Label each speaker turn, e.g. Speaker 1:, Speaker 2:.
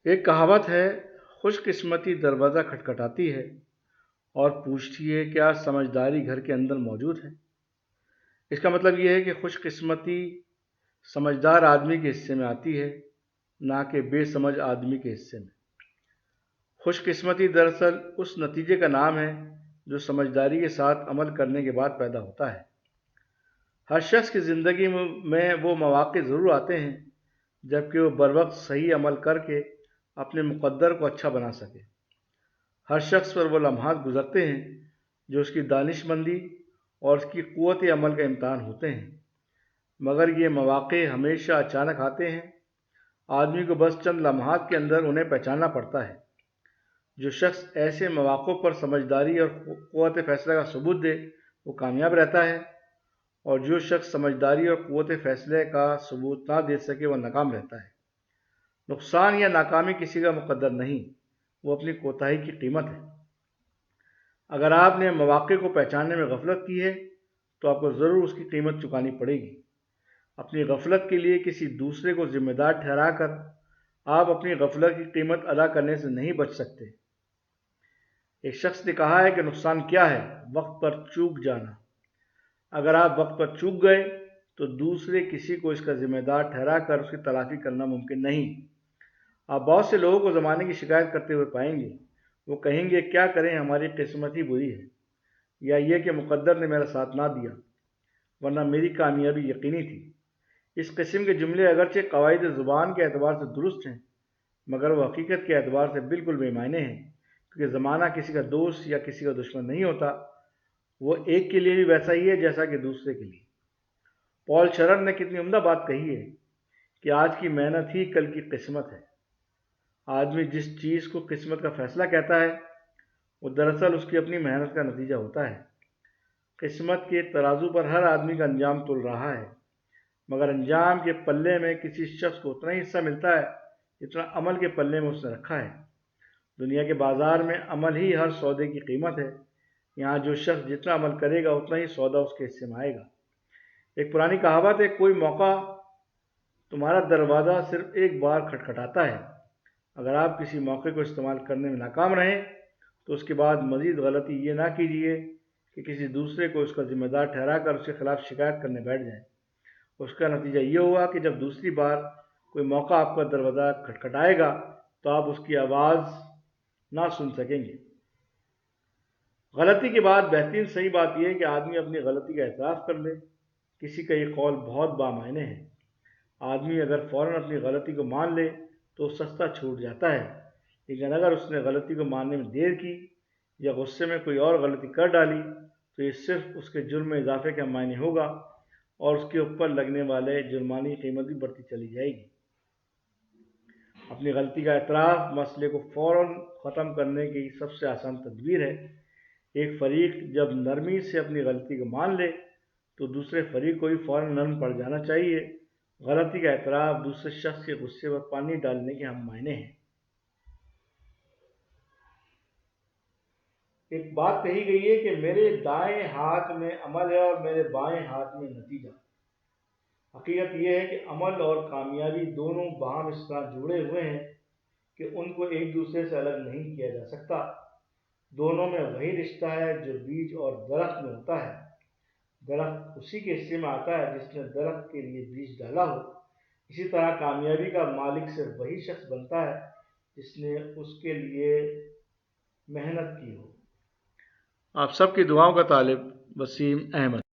Speaker 1: ایک کہاوت ہے، خوش قسمتی دروازہ کھٹکھٹاتی ہے اور پوچھتی ہے کیا سمجھداری گھر کے اندر موجود ہے۔ اس کا مطلب یہ ہے کہ خوش قسمتی سمجھدار آدمی کے حصے میں آتی ہے، نہ کہ بے سمجھ آدمی کے حصے میں۔ خوش قسمتی دراصل اس نتیجے کا نام ہے جو سمجھداری کے ساتھ عمل کرنے کے بعد پیدا ہوتا ہے۔ ہر شخص کی زندگی میں وہ مواقع ضرور آتے ہیں جبکہ وہ بروقت صحیح عمل کر کے اپنے مقدر کو اچھا بنا سکے۔ ہر شخص پر وہ لمحات گزرتے ہیں جو اس کی دانش مندی اور اس کی قوت عمل کا امتحان ہوتے ہیں، مگر یہ مواقع ہمیشہ اچانک آتے ہیں۔ آدمی کو بس چند لمحات کے اندر انہیں پہچاننا پڑتا ہے۔ جو شخص ایسے مواقع پر سمجھداری اور قوت فیصلہ کا ثبوت دے وہ کامیاب رہتا ہے، اور جو شخص سمجھداری اور قوت فیصلے کا ثبوت نہ دے سکے وہ ناکام رہتا ہے۔ نقصان یا ناکامی کسی کا مقدر نہیں، وہ اپنی کوتاہی کی قیمت ہے۔ اگر آپ نے مواقع کو پہچاننے میں غفلت کی ہے تو آپ کو ضرور اس کی قیمت چکانی پڑے گی۔ اپنی غفلت کے لیے کسی دوسرے کو ذمہ دار ٹھہرا کر آپ اپنی غفلت کی قیمت ادا کرنے سے نہیں بچ سکتے۔ ایک شخص نے کہا ہے کہ نقصان کیا ہے؟ وقت پر چوک جانا۔ اگر آپ وقت پر چوک گئے تو دوسرے کسی کو اس کا ذمہ دار ٹھہرا کر اس کی تلافی کرنا ممکن نہیں۔ آپ بہت سے لوگوں کو زمانے کی شکایت کرتے ہوئے پائیں گے۔ وہ کہیں گے کیا کریں، ہماری قسمت ہی بری ہے، یا یہ کہ مقدر نے میرا ساتھ نہ دیا ورنہ میری کامیابی یقینی تھی۔ اس قسم کے جملے اگرچہ قواعد زبان کے اعتبار سے درست ہیں مگر وہ حقیقت کے اعتبار سے بالکل بے معنی ہیں، کیونکہ زمانہ کسی کا دوست یا کسی کا دشمن نہیں ہوتا، وہ ایک کے لیے بھی ویسا ہی ہے جیسا کہ دوسرے کے لیے۔ پال شرر نے کتنی عمدہ بات کہی ہے کہ آج کی محنت ہی کل کی قسمت ہے۔ آدمی جس چیز کو قسمت کا فیصلہ کہتا ہے وہ دراصل اس کی اپنی محنت کا نتیجہ ہوتا ہے۔ قسمت کے ترازو پر ہر آدمی کا انجام تل رہا ہے، مگر انجام کے پلے میں کسی شخص کو اتنا ہی حصہ ملتا ہے جتنا عمل کے پلے میں اس نے رکھا ہے۔ دنیا کے بازار میں عمل ہی ہر سودے کی قیمت ہے۔ یہاں جو شخص جتنا عمل کرے گا اتنا ہی سودا اس کے حصے میں آئے گا۔ ایک پرانی کہاوت ہے، کوئی موقع تمہارا دروازہ صرف ایک بار کھٹکھٹاتا ہے۔ اگر آپ کسی موقع کو استعمال کرنے میں ناکام رہیں تو اس کے بعد مزید غلطی یہ نہ کیجیے کہ کسی دوسرے کو اس کا ذمہ دار ٹھہرا کر اس کے خلاف شکایت کرنے بیٹھ جائیں۔ اس کا نتیجہ یہ ہوا کہ جب دوسری بار کوئی موقع آپ کا دروازہ کھٹکھٹائے گا تو آپ اس کی آواز نہ سن سکیں گے۔ غلطی کے بعد بہترین صحیح بات یہ ہے کہ آدمی اپنی غلطی کا اعتراف کر لے۔ کسی کا یہ قول بہت بامعنی ہے، آدمی اگر فوراً اپنی غلطی کو مان لے تو سستا چھوٹ جاتا ہے، لیکن اگر اس نے غلطی کو ماننے میں دیر کی یا غصے میں کوئی اور غلطی کر ڈالی تو یہ صرف اس کے جرم میں اضافے کا معنی ہوگا اور اس کے اوپر لگنے والے جرمانے کی قیمت بھی بڑھتی چلی جائے گی۔ اپنی غلطی کا اعتراف مسئلے کو فوراً ختم کرنے کی سب سے آسان تدبیر ہے۔ ایک فریق جب نرمی سے اپنی غلطی کو مان لے تو دوسرے فریق کو بھی فوراً نرم پڑ جانا چاہیے۔ غلطی کا اعتراف دوسرے شخص کے غصے پر پانی ڈالنے کے ہم معنی ہیں۔ ایک بات کہی گئی ہے کہ میرے دائیں ہاتھ میں عمل ہے اور میرے بائیں ہاتھ میں نتیجہ۔ حقیقت یہ ہے کہ عمل اور کامیابی دونوں باہم اس طرح جڑے ہوئے ہیں کہ ان کو ایک دوسرے سے الگ نہیں کیا جا سکتا۔ دونوں میں وہی رشتہ ہے جو بیج اور درخت میں ہوتا ہے۔ درخت اسی کے حصے میں آتا ہے جس نے درخت کے لیے بیج ڈالا ہو۔ اسی طرح کامیابی کا مالک صرف وہی شخص بنتا ہے جس نے اس کے لیے محنت کی ہو۔ آپ سب کی دعاؤں کا طالب وسیم احمد۔